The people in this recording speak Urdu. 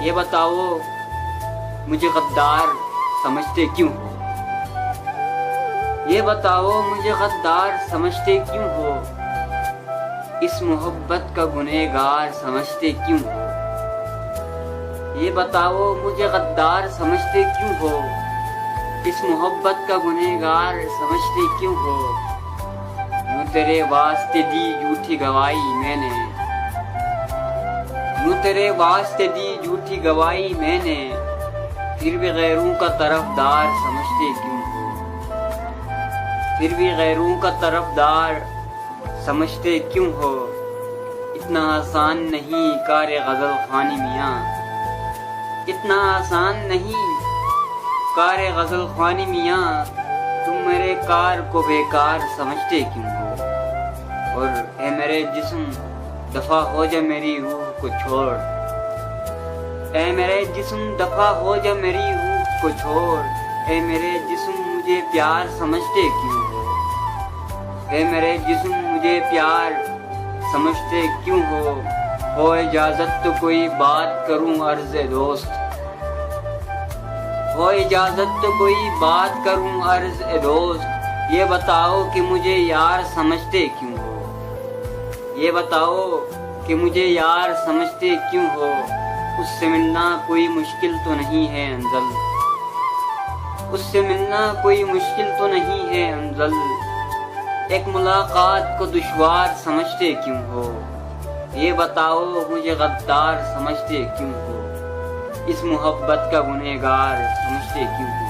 یہ بتاؤ مجھے غدار سمجھتے کیوں ہو؟ یہ بتاؤ مجھے غدار سمجھتے کیوں ہو؟ اس محبت کا گنہگار سمجھتے کیوں ہو؟ یہ بتاؤ مجھے غدار سمجھتے کیوں ہو؟ اس محبت کا گنہگار سمجھتے کیوں ہو؟ یوں تیرے واسطے دی جھوٹی گواہی میں نے، یوں تیرے واسطے دی جھوٹی گواہی میں نے، پھر بھی غیروں کا طرفدار سمجھتے کیوں ہو؟ پھر بھی غیروں کا طرفدار سمجھتے کیوں ہو؟ اتنا آسان نہیں کار غزل خوانی میاں، اتنا آسان نہیں کار غزل خوانی میاں، تم میرے کار کو بیکار سمجھتے کیوں ہو؟ اور اے میرے جسم دفع ہو جا میری روح کو چھوڑ، اے میرے جسم دفع ہو جا میری روح کو چھوڑ، اے میرے جسم مجھے پیار سمجھتے کیوں ہو؟ اے میرے جسم مجھے پیار سمجھتے کیوں ہو اجازت تو کوئی بات کروں عرض دوست، ہو اجازت تو کوئی بات کروں عرض دوست، یہ بتاؤ کہ مجھے یار سمجھتے کیوں ہو؟ یہ بتاؤ کہ مجھے یار سمجھتے کیوں ہو؟ اس سے ملنا کوئی مشکل تو نہیں ہے انزل، اس سے ملنا کوئی مشکل تو نہیں ہے انزل، ایک ملاقات کو دشوار سمجھتے کیوں ہو؟ یہ بتاؤ مجھے غدار سمجھتے کیوں ہو؟ اس محبت کا گنہگار سمجھتے کیوں ہو؟